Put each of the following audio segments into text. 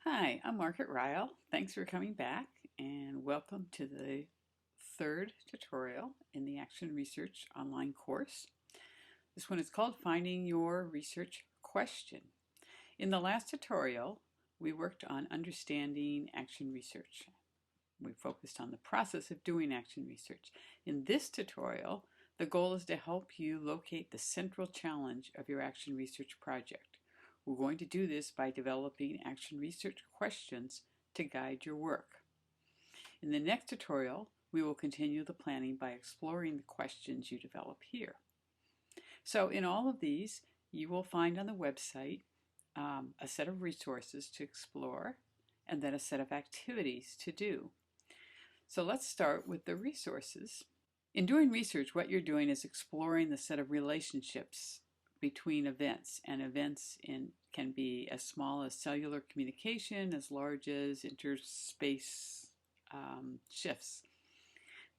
Hi, I'm Margaret Ryle. Thanks for coming back and welcome to the third tutorial in the Action Research online course. This one is called Finding Your Research Question. In the last tutorial, we worked on understanding action research. We focused on the process of doing action research. In this tutorial, the goal is to help you locate the central challenge of your action research project. We're going to do this by developing action research questions to guide your work. In the next tutorial, we will continue the planning by exploring the questions you develop here. So in all of these, you will find on the website a set of resources to explore and then a set of activities to do. So let's start with the resources. In doing research, what you're doing is exploring the set of relationships between events, and events can be as small as cellular communication, as large as interspace shifts.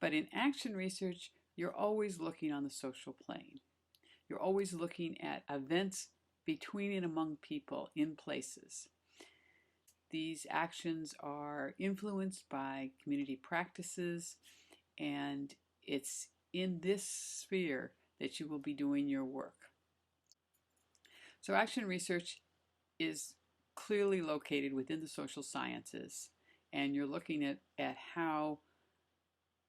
But in action research, you're always looking on the social plane. You're always looking at events between and among people in places. These actions are influenced by community practices, and it's in this sphere that you will be doing your work. So action research is clearly located within the social sciences, and you're looking at how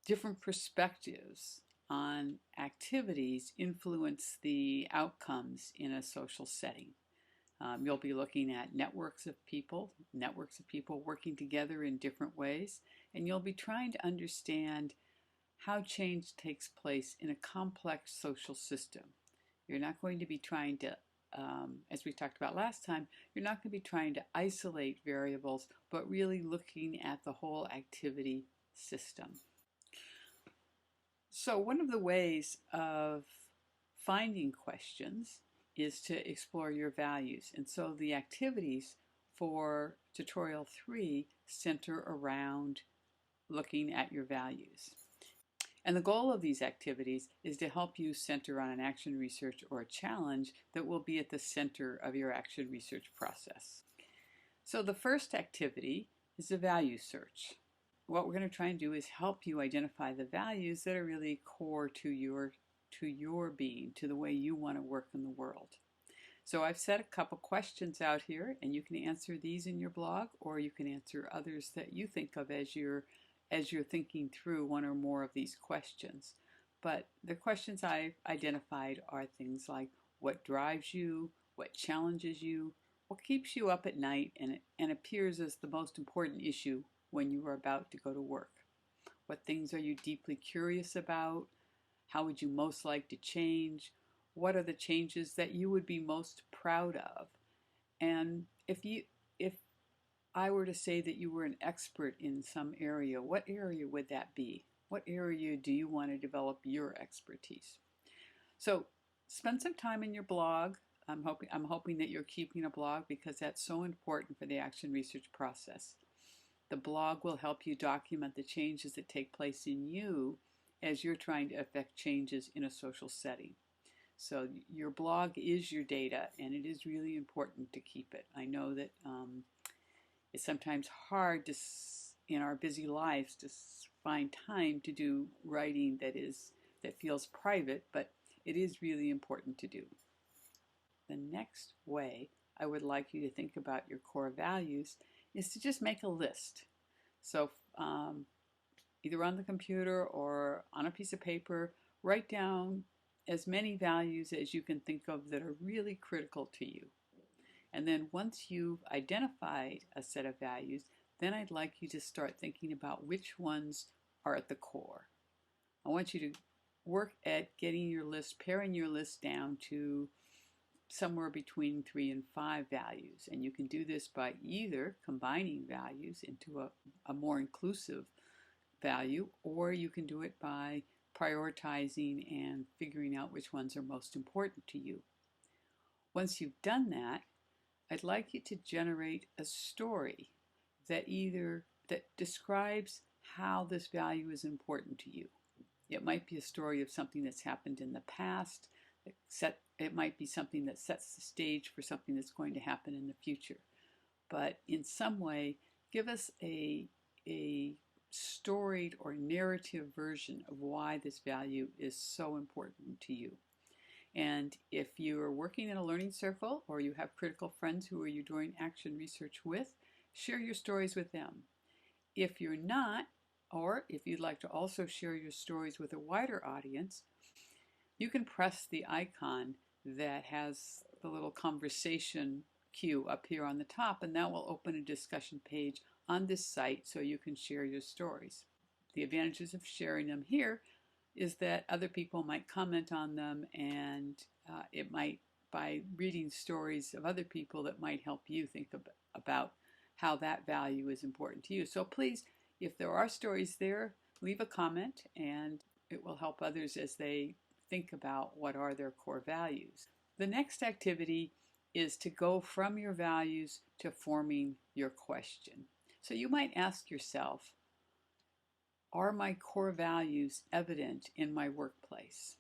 different perspectives on activities influence the outcomes in a social setting. You'll be looking at networks of people working together in different ways, and you'll be trying to understand how change takes place in a complex social system. You're not going to be trying to, as we talked about last time, you're not going to be trying to isolate variables, but really looking at the whole activity system. So one of the ways of finding questions is to explore your values. And so the activities for tutorial 3 center around looking at your values. And the goal of these activities is to help you center on an action research or a challenge that will be at the center of your action research process. So the first activity is a value search. What we're going to try and do is help you identify the values that are really core to your being, to the way you want to work in the world. So I've set a couple questions out here, and you can answer these in your blog, or you can answer others that you think of as you're thinking through one or more of these questions. But the questions I've identified are things like what drives you, what challenges you, what keeps you up at night and appears as the most important issue when you are about to go to work. What things are you deeply curious about? How would you most like to change? What are the changes that you would be most proud of? And if I were to say that you were an expert in some area, what area would that be? What area do you want to develop your expertise? So spend some time in your blog. I'm hoping that you're keeping a blog, because that's so important for the action research process. The blog will help you document the changes that take place in you as you're trying to affect changes in a social setting. So your blog is your data, and it is really important to keep it. I know that it's sometimes hard to, in our busy lives, to find time to do writing that feels private, but it is really important to do. The next way I would like you to think about your core values is to just make a list. So either on the computer or on a piece of paper, write down as many values as you can think of that are really critical to you. And then once you've identified a set of values, then I'd like you to start thinking about which ones are at the core. I want you to work at getting your list, paring your list down to somewhere between 3 and 5 values. And you can do this by either combining values into a more inclusive value, or you can do it by prioritizing and figuring out which ones are most important to you. Once you've done that, I'd like you to generate a story that describes how this value is important to you. It might be a story of something that's happened in the past. It might be something that sets the stage for something that's going to happen in the future. but in some way, give us a storied or narrative version of why this value is so important to you. And if you're working in a learning circle or you have critical friends who are you doing action research with, share your stories with them. If you're not, or if you'd like to also share your stories with a wider audience, you can press the icon that has the little conversation cue up here on the top, and that will open a discussion page on this site so you can share your stories. The advantages of sharing them here is that other people might comment on them, and it might, by reading stories of other people, that might help you think about how that value is important to you. So please, if there are stories there, leave a comment, and it will help others as they think about what are their core values. The next activity is to go from your values to forming your question. So you might ask yourself, are my core values evident in my workplace?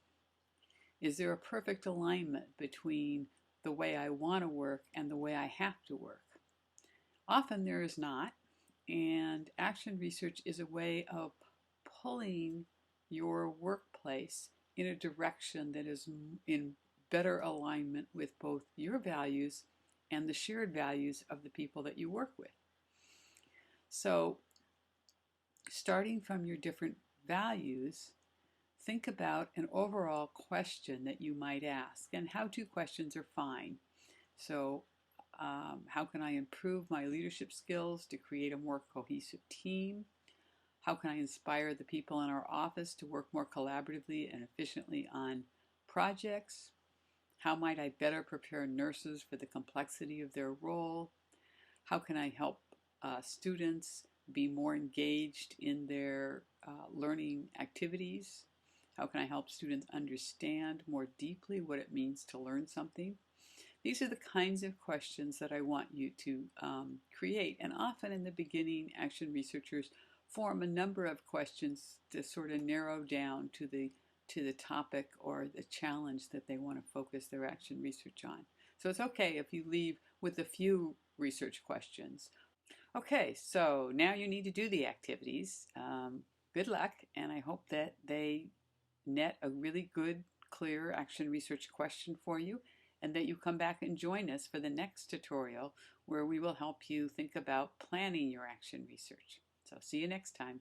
Is there a perfect alignment between the way I want to work and the way I have to work? Often there is not, and action research is a way of pulling your workplace in a direction that is in better alignment with both your values and the shared values of the people that you work with. So, starting from your different values, think about an overall question that you might ask, and how-to questions are fine. So, how can I improve my leadership skills to create a more cohesive team? How can I inspire the people in our office to work more collaboratively and efficiently on projects? How might I better prepare nurses for the complexity of their role? How can I help students be more engaged in their learning activities? How can I help students understand more deeply what it means to learn something? These are the kinds of questions that I want you to create. And often in the beginning, action researchers form a number of questions to sort of narrow down to the topic or the challenge that they want to focus their action research on. So it's okay if you leave with a few research questions. Okay, so now you need to do the activities. Good luck, and I hope that they net a really good, clear action research question for you, and that you come back and join us for the next tutorial where we will help you think about planning your action research. So see you next time.